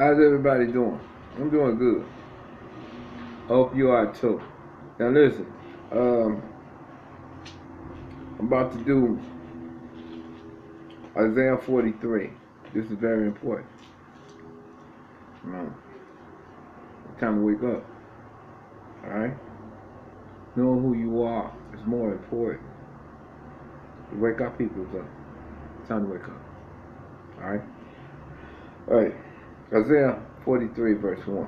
How's everybody doing? I'm doing good. Hope you are too. Now listen, um, I'm about to do Isaiah 43. This is very important. No, it's time to wake up. All right. Knowing who you are is more important. You wake up, people. Up. It's time to wake up. All right. All right. Isaiah 43, verse 1.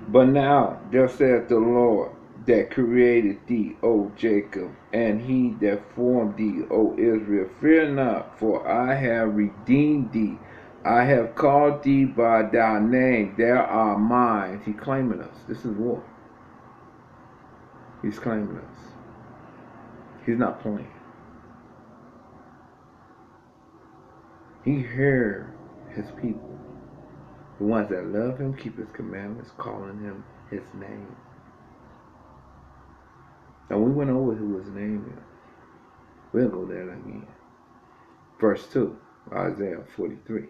But now, thus saith the Lord that created thee, O Jacob, and he that formed thee, O Israel, fear not, for I have redeemed thee. I have called thee by thy name. There are mine. He's claiming us. This is war. He's claiming us. He's not playing. He hears his people. The ones that love him, keep his commandments, calling him his name. And we went over who his name is. We'll go there again. Verse 2, Isaiah 43.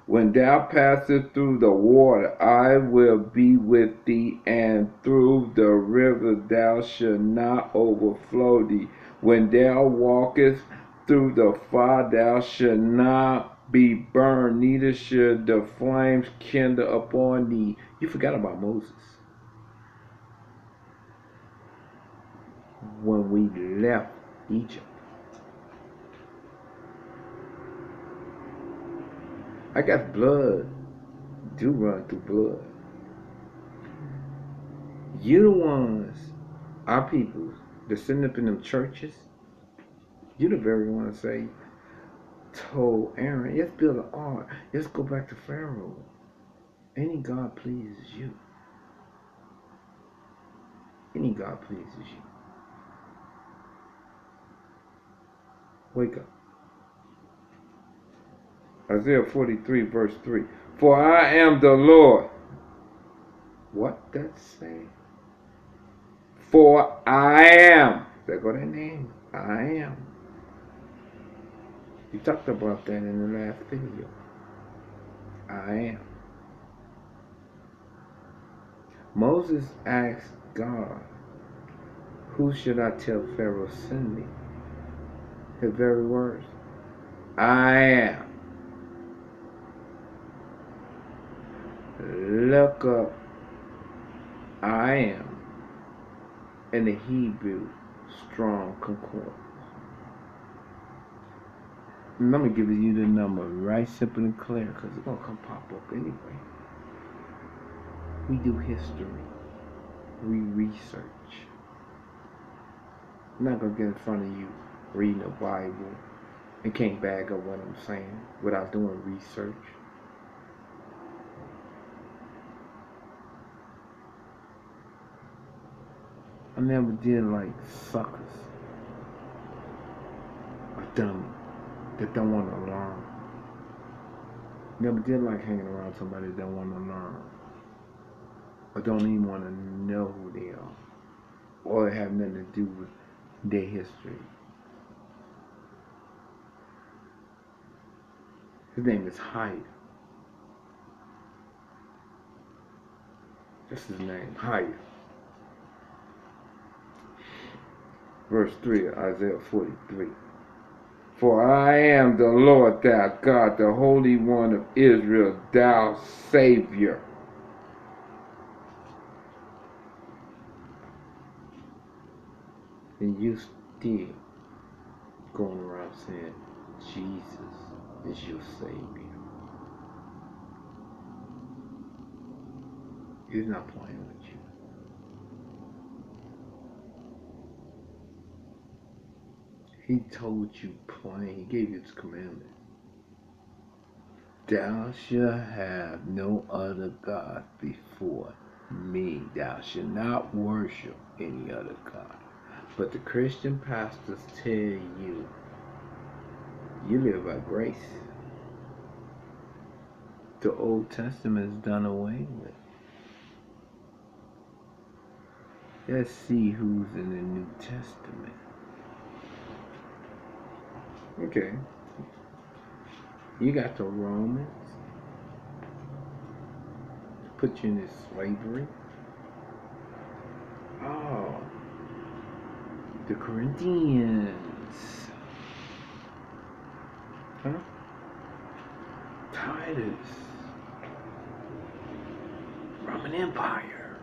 When thou passest through the water, I will be with thee, and through the river thou shalt not overflow thee. When thou walkest through the fire, thou shalt not be burned, neither shall the flames kindle upon thee. You forgot about Moses. When we left Egypt, I got blood do run through blood. You the ones, our people, that sitting up in them churches, you the very ones say, told Aaron, let's build an ark. Let's go back to Pharaoh. Any God pleases you. Any God pleases you. Wake up. Isaiah 43, verse 3. For I am the Lord. What that say? For I am. There go that name. I am. You talked about that in the last video. I am. Moses asked God, who should I tell Pharaoh send me? His very words. I am. Look up I am in the Hebrew Strong Concordance. And let me give you the number right, simple and clear, because it's going to come pop up anyway. We do history. We research. I'm not going to get in front of you reading the Bible and can't bag up what I'm saying without doing research. I never did like suckers or dummies that don't want to learn. Never did like hanging around somebody that don't want to learn or don't even want to know who they are or have nothing to do with their history. His name is Hyde. That's his name, Hyde. Verse 3 of Isaiah 43. For I am the Lord thy God, the Holy One of Israel, thou Savior. And you still going around saying Jesus is your Savior. He's not playing with you. He told you plain, he gave you his commandment. Thou shalt have no other God before me. Thou shalt not worship any other God. But the Christian pastors tell you, you live by grace. The Old Testament is done away with. Let's see who's in the New Testament. Okay. You got the Romans. put you in this slavery. Oh, the Corinthians. Huh? Titus. Roman Empire.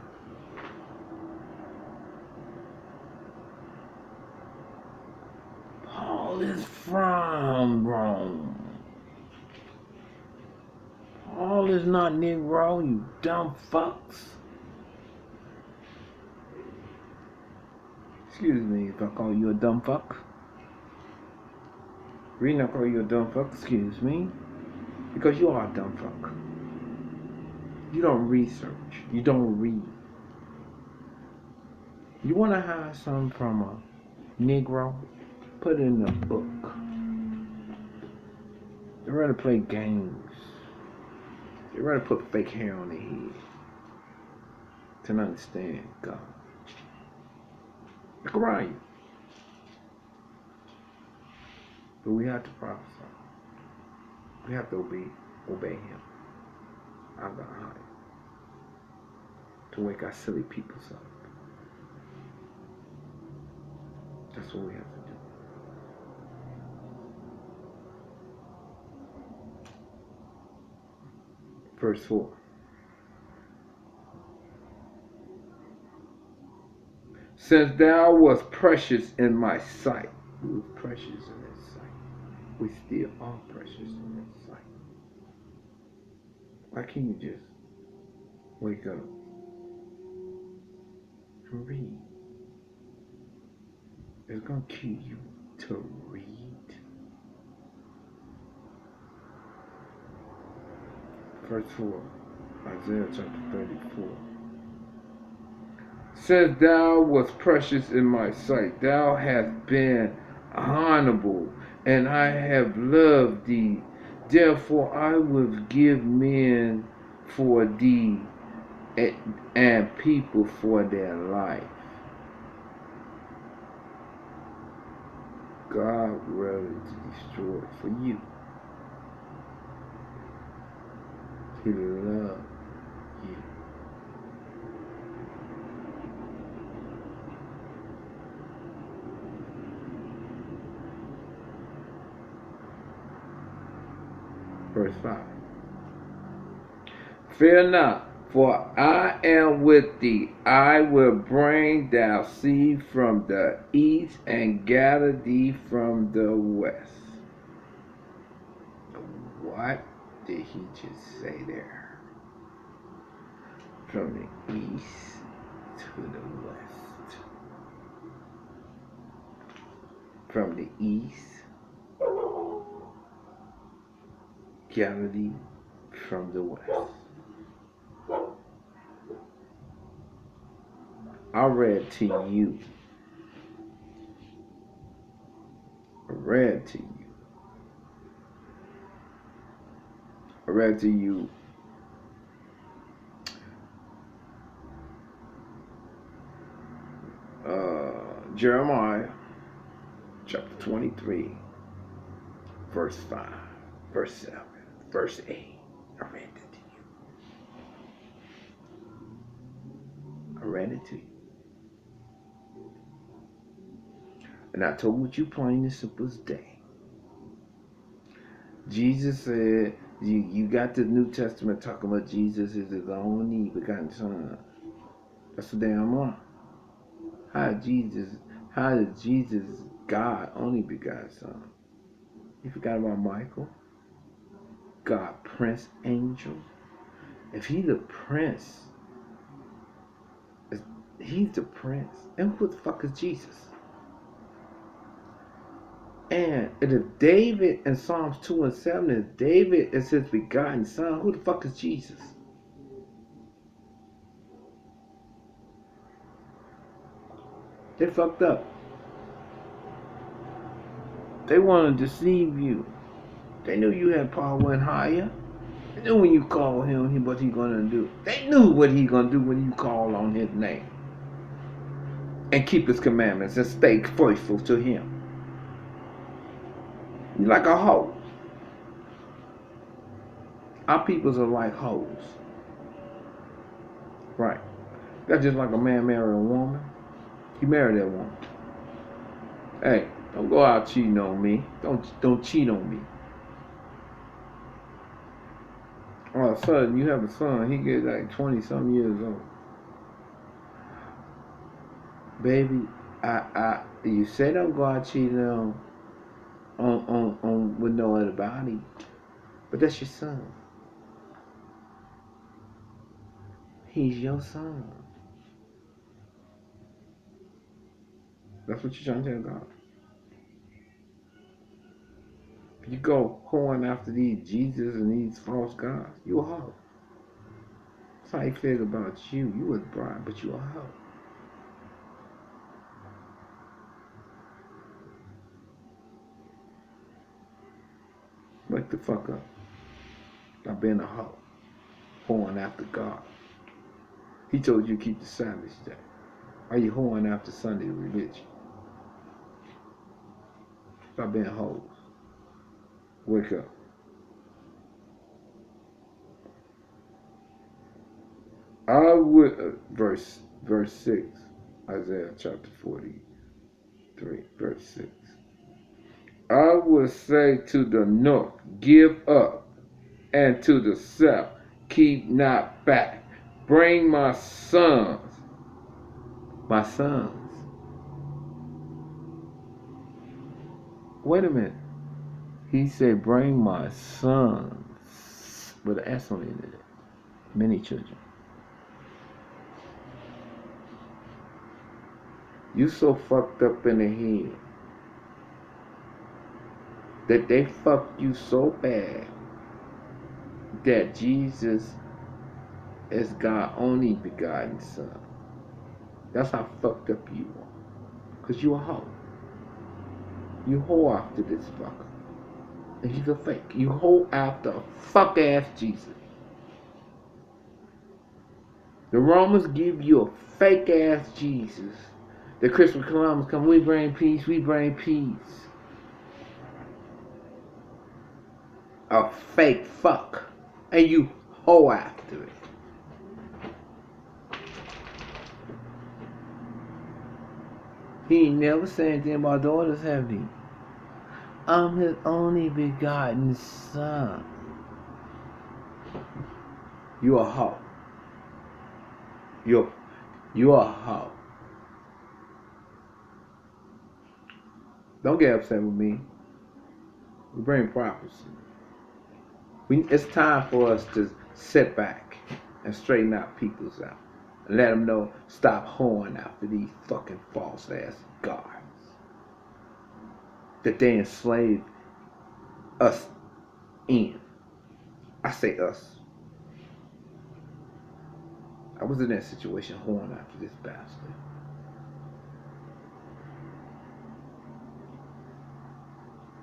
Paul is from Rome. Paul is not Negro, you dumb fucks. Excuse me if I call you a dumb fuck. Reason I call you a dumb fuck, excuse me, because you are a dumb fuck. You don't research. You don't read. You want to hide something from a Negro? Put it in a book. They rather play games. They rather put fake hair on their head to not understand God. Look around you. But we have to prophesy. We have to obey Him. Our God. To wake our silly peoples up. That's what we have to do. Verse 4. Since thou wast precious in my sight. We were precious in His sight. We still are precious in His sight. Why can't you just wake up and read? It's going to kill you to read. Verse 4, Isaiah chapter 34. Since thou wast precious in my sight, thou hast been honorable, and I have loved thee. Therefore I will give men for thee, and people for their life. God ready to destroy it for you. He loves you. Verse 5. Fear not, for I am with thee. I will bring thou seed from the east and gather thee from the west. What did he just say there? From the east to the west. From the east, gather thee from the west. I read to you. I read to you. I read to you Jeremiah chapter 23, verse 5, verse 7, verse 8. I read it to you. I read it to you. And I told you plain and simple as day. Jesus said, you got the New Testament talking about Jesus is His only begotten Son. That's a damn lie. How is Jesus God only begotten Son? You forgot about Michael? God, Prince, Angel. If He's the Prince, He's the Prince. And who the fuck is Jesus? And if David in Psalms 2 and 7, if David is His begotten Son, who the fuck is Jesus? They fucked up. They want to deceive you. They knew you had power and higher. They knew when you called Him, what He gonna do. They knew what He gonna do when you call on His name. And keep His commandments and stay faithful to Him. You're like a hoe. Our peoples are like hoes. Right. That's just like a man marry a woman. He married that woman. Hey, don't go out cheating on me. Don't cheat on me. All of a sudden, you have a son. He gets like 20 some years old. Baby, you say don't go out cheating on with no other body, but that's your son. He's your son. That's what you're trying to tell God. If you go whoring after these Jesus and these false gods, you a hoe. That's how he feels about you. You was bride, but you a hoe. Wake the fuck up. Stop being a hoe. Whoring after God. He told you to keep the Sabbath day. Are you whoring after Sunday religion? Stop being hoes. Wake up. I would verse 6, Isaiah chapter 43, verse 6. I will say to the north, give up, and to the south, keep not back. Bring my sons. My sons. Wait a minute. He said, bring my sons. With an S on the end of it. Many children. You so fucked up in the head that they fucked you so bad that Jesus is God's only begotten son. That's how fucked up you are. Because you a hoe. You hoe after this fucker. And he's a fake. You hoe after a fuck ass Jesus. The Romans give you a fake ass Jesus. The Christopher Columbus come, we bring peace, we bring peace. A fake fuck. And you hoe after it. He ain't never said anything about daughters, have he? I'm his only begotten son. You a hoe. You a hoe. Don't get upset with me. We bring prophecy. It's time for us to sit back and straighten out people's out. And let them know, stop hoeing after these fucking false ass gods. That they enslaved us in. I say us. I was in that situation hoeing after this bastard.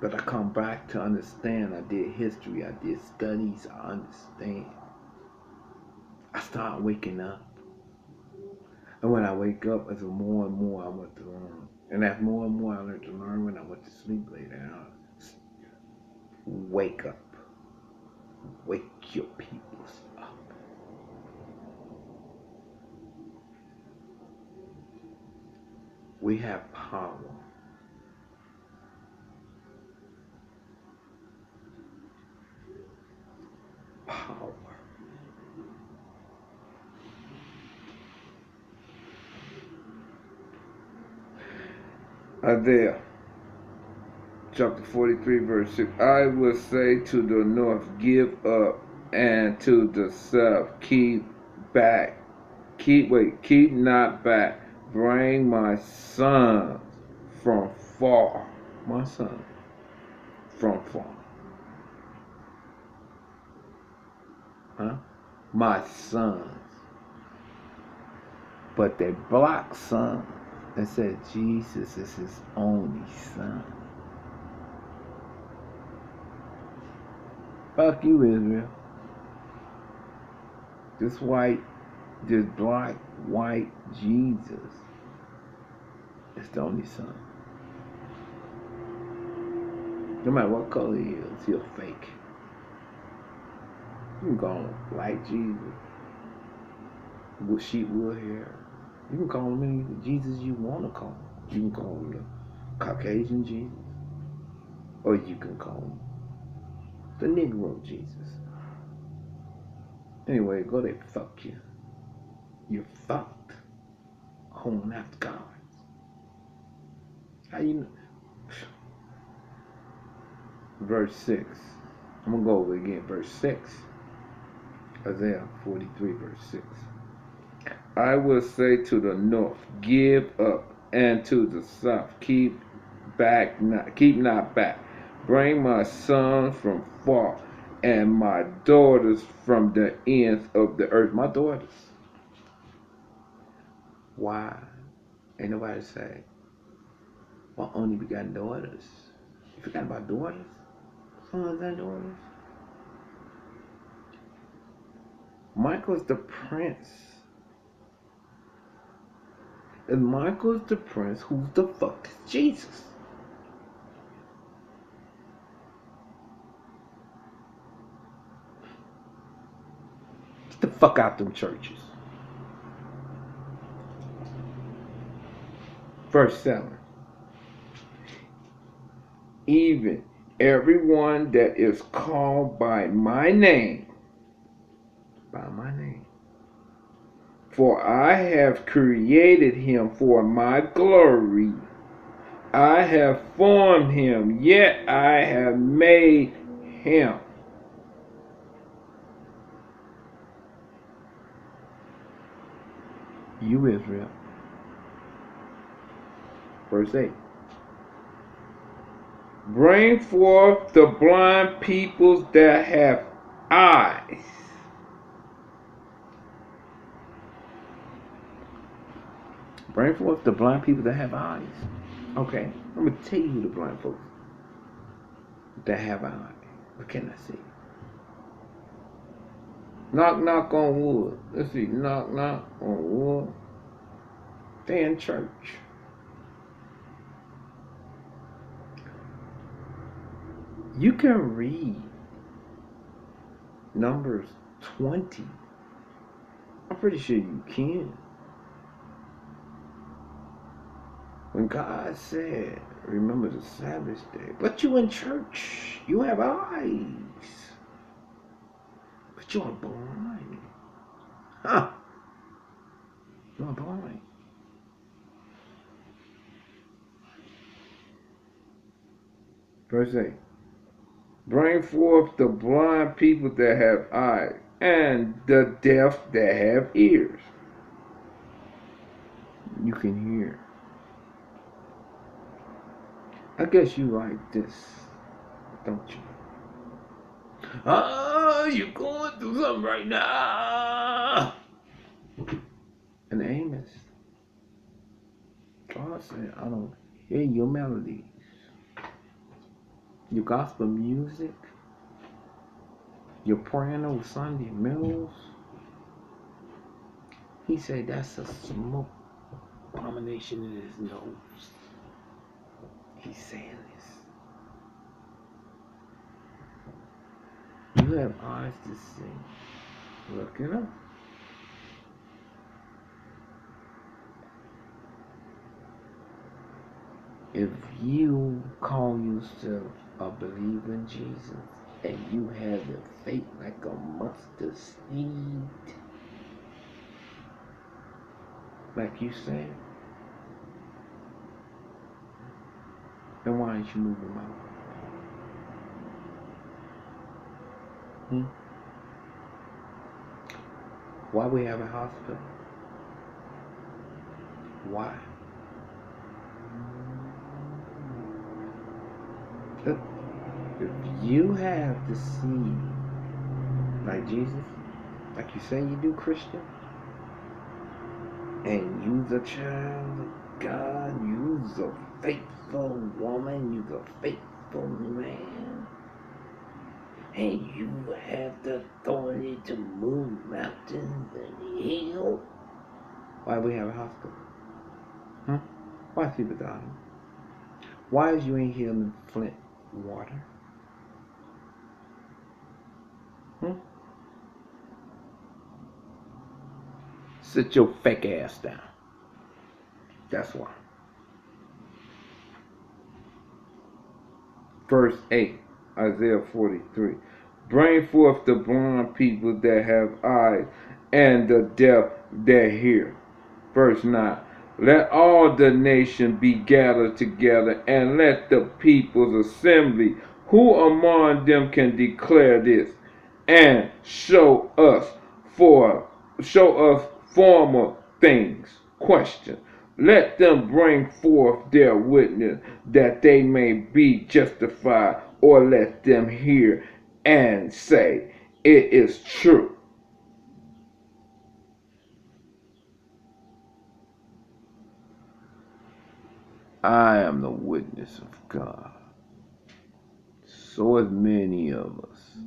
But I come back to understand. I did history, I did studies, I understand. I start waking up. And when I wake up, as more and more I want to learn. And as more and more I learned to learn when I went to sleep later on. Wake up. Wake your peoples up. We have power. Power. Isaiah chapter 43 verse 6. I will say to the north, give up, and to the south, keep back. Keep not back. Bring my sons from far. My son from far. Huh? My sons. But they blocked sons and said Jesus is his only son. Fuck you, Israel. This black, white Jesus is the only son. No matter what color he is, he's fake. You can go like Jesus. With sheep wool hair. You can call him any Jesus you want to call him. You can call him the Caucasian Jesus. Or you can call him the Negro Jesus. Anyway, go there, fuck you. You're fucked. Home after God. How you know? Verse 6. I'm going to go over again. Verse 6. Isaiah 43, verse 6. I will say to the north, give up, and to the south, keep not back. Bring my sons from far, and my daughters from the ends of the earth. My daughters. Why? Ain't nobody say, well, only begotten daughters. You forgot about daughters? Sons and daughters? Michael's the prince. And Michael's the prince. Who the fuck is Jesus? Get the fuck out them churches. Verse 7. Even everyone that is called by my name, for I have created him for my glory. I have formed him, yet I have made him. You, Israel. Verse 8. Bring forth the blind peoples that have eyes. Bring forth the blind people that have eyes. Okay, I'm going to tell you the blind folks that have eyes. What can I see? Knock, knock on wood. Let's see. Knock, knock on wood. They in church. You can read Numbers 20. I'm pretty sure you can. When God said, remember the Sabbath day. But you in church. You have eyes. But you are blind. Huh? You are blind. Verse 8. Bring forth the blind people that have eyes, and the deaf that have ears. You can hear. I guess you like this, don't you? You're going through something right now. And Amos, God said, I don't hear your melodies, your gospel music, your praying over Sunday meals. He said that's a smoke abomination in his nose. He's saying this. You have eyes to see. Look it up. If you call yourself a believer in Jesus and you have the faith like a mustard seed, like you said, then why aren't you moving out? Why we have a hospital? Why? If you have the seed like Jesus, like you say you do, Christian, and you's a child of God, you's a faithful woman, you's a faithful man, and you have the authority to move mountains and heal, why we have a hospital? Why is people dying? Why is you ain't healing Flint water? Sit your fake ass down. That's why. Verse 8, Isaiah 43. Bring forth the blind people that have eyes, and the deaf that hear. Verse 9. Let all the nations be gathered together, and let the peoples assembly. Who among them can declare this, and show us former things? Question. Let them bring forth their witness, that they may be justified, or let them hear and say, it is true. I am the witness of God. So is many of us.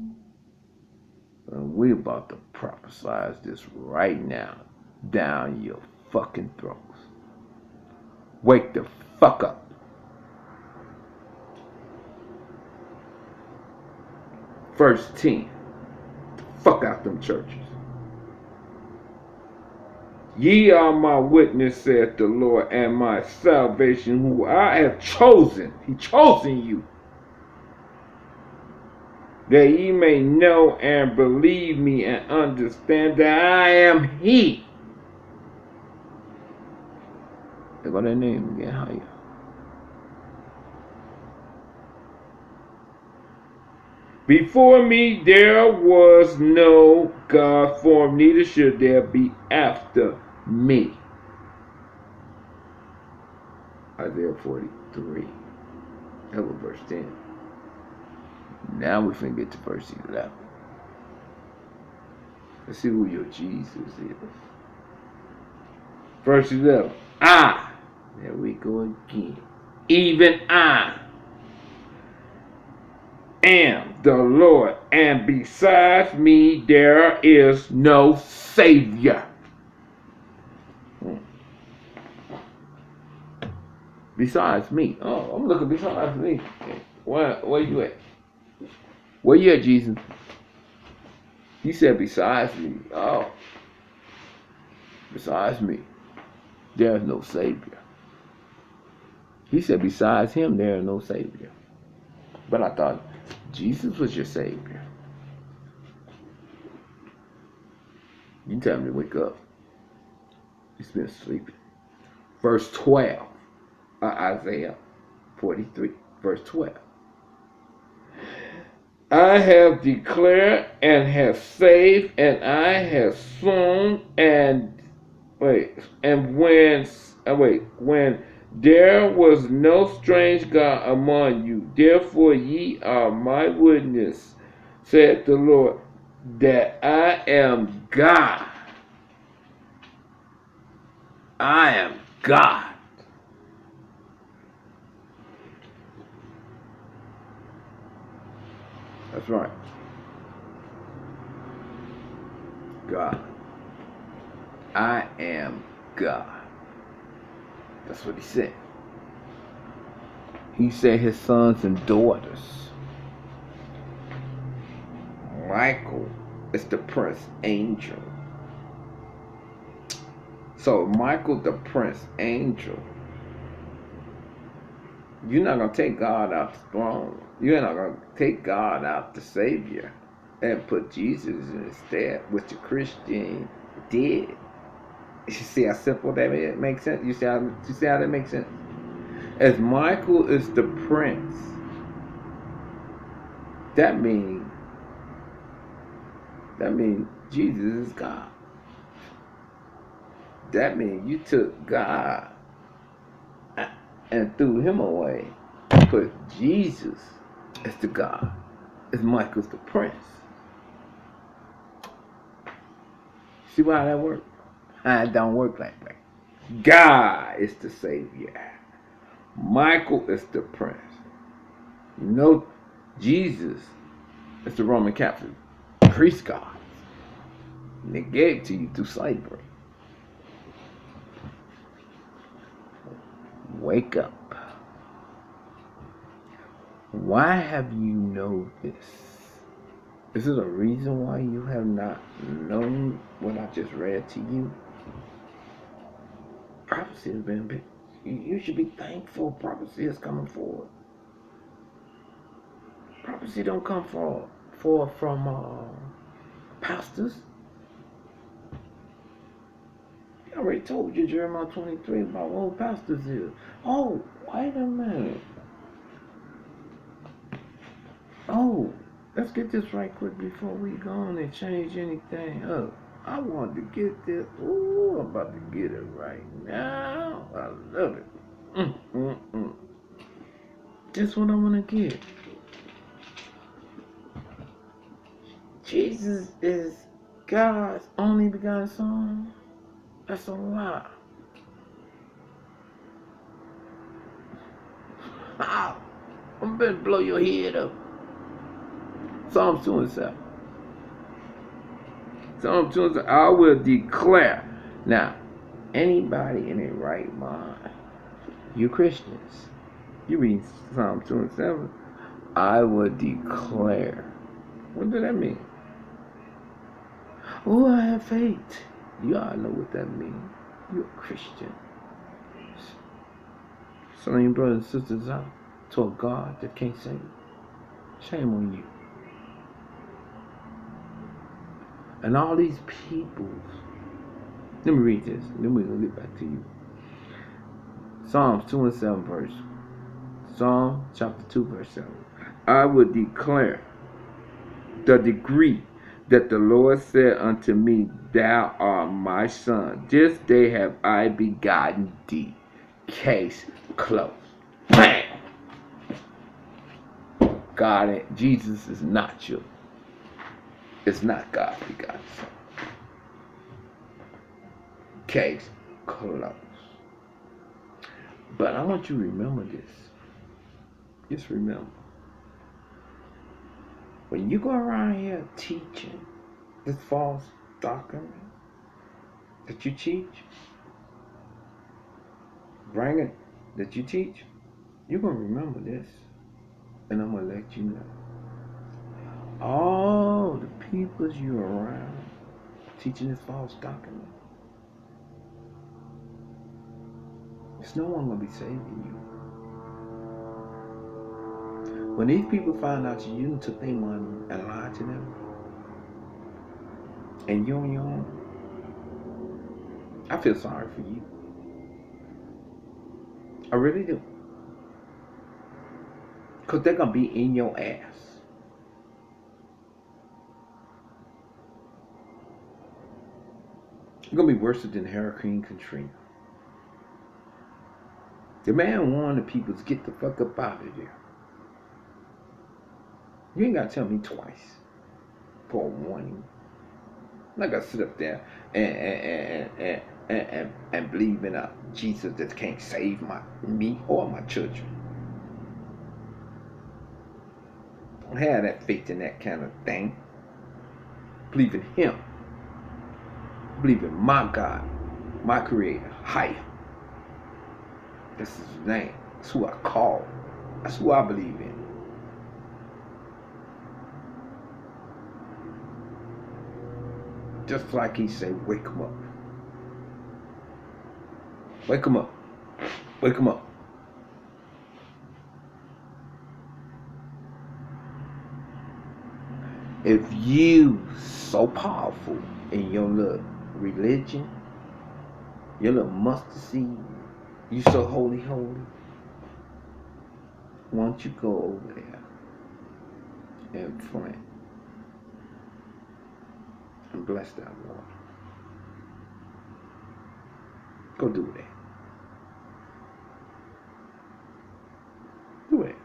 And we about to prophesize this right now down your fucking throats. Wake the fuck up. Verse 10. Fuck out them churches. Ye are my witness, saith the Lord, and my salvation, who I have chosen. He chosen you, that ye may know and believe me and understand that I am He. They got that name again, higher. Before me there was no God formed, neither should there be after me. Isaiah 43. That was verse 10. Now we finna get to verse 11. Let's see who your Jesus is. Verse 11. There we go again. Even I am the Lord, and besides me there is no Savior. Besides me. Oh, I'm looking besides me. Where you at? Where you at, Jesus? He said besides me. Oh. Besides me, there is no Savior. He said besides him there is no Savior. But I thought Jesus was your Savior. You tell me to wake up. He's been sleeping. Verse 12 of Isaiah 43. Verse 12. I have declared and have saved, and I have sown when there was no strange God among you. Therefore ye are my witness, said the Lord, that I am God. I am God. That's right. God. I am God. That's what he said. He said his sons and daughters. Michael is the prince angel. So Michael the prince angel, you're not going to take God out the throne. You're not going to take God out the Savior and put Jesus in his stead, which the Christian did. You see how simple that makes sense? You see how that makes sense? As Michael is the prince, that means Jesus is God. That means you took God and threw him away, put Jesus as the God, as Michael's the prince. See how that works? It don't work like that. God is the Savior. Michael is the prince. You know, Jesus is the Roman Catholic priest God. And they gave it to you through slavery. Wake up. Why have you known this? Is it a reason why you have not known what I just read to you? Prophecy has been big. You should be thankful prophecy is coming forward. Prophecy don't come from pastors. I already told you Jeremiah 23 about what old pastors is. Oh, wait a minute. Oh, let's get this right quick before we go on and change anything up. I want to get this. Ooh, I'm about to get it right now. I love it. This is what I want to get. Jesus is God's only begotten Son. That's a lie. How? I'm about to blow your head up. Psalms 2 and 7. Psalms 2 and 7. I will declare. Now, anybody in their right mind, you Christians, you read Psalm 2 and 7. I will declare. What does that mean? Oh, I have faith. You all know what that means. You're a Christian. Selling your brothers and sisters out to a God that can't save you. Shame on you. And all these people. Let me read this. Then we're going to get back to you. Psalms 2 and 7 verse. Psalm chapter 2 verse 7. I will declare the decree that the Lord said unto me, Thou art my son. This day have I begotten thee. Case closed. Bam! God, Jesus is not you. It's not God begotten son. Case closed. But I want you to remember this. Just remember. When you go around here teaching this false doctrine that you teach, bring it that you teach, you're going to remember this. And I'm going to let you know. All the peoples you're around teaching this false doctrine, there's no one going to be saving you. When these people find out you took their money and lied to them, and you're on your own, I feel sorry for you. I really do. Because they're going to be in your ass. It's going to be worse than Hurricane Katrina. The man warned the people to get the fuck up out of there. You ain't got to tell me twice for a warning. I'm not going to sit up there and believe in a Jesus that can't save me or my children. Don't have that faith in that kind of thing. Believe in Him. Believe in my God, my Creator, higher. This is His name. That's who I call. That's who I believe in. Just like He said, wake them up. Wake them up. Wake them up. If you so powerful in your little religion, your little mustard seed, you so holy, why don't you go over there and plant and bless that water? Go do that. Do it.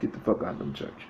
Get the fuck out of them church.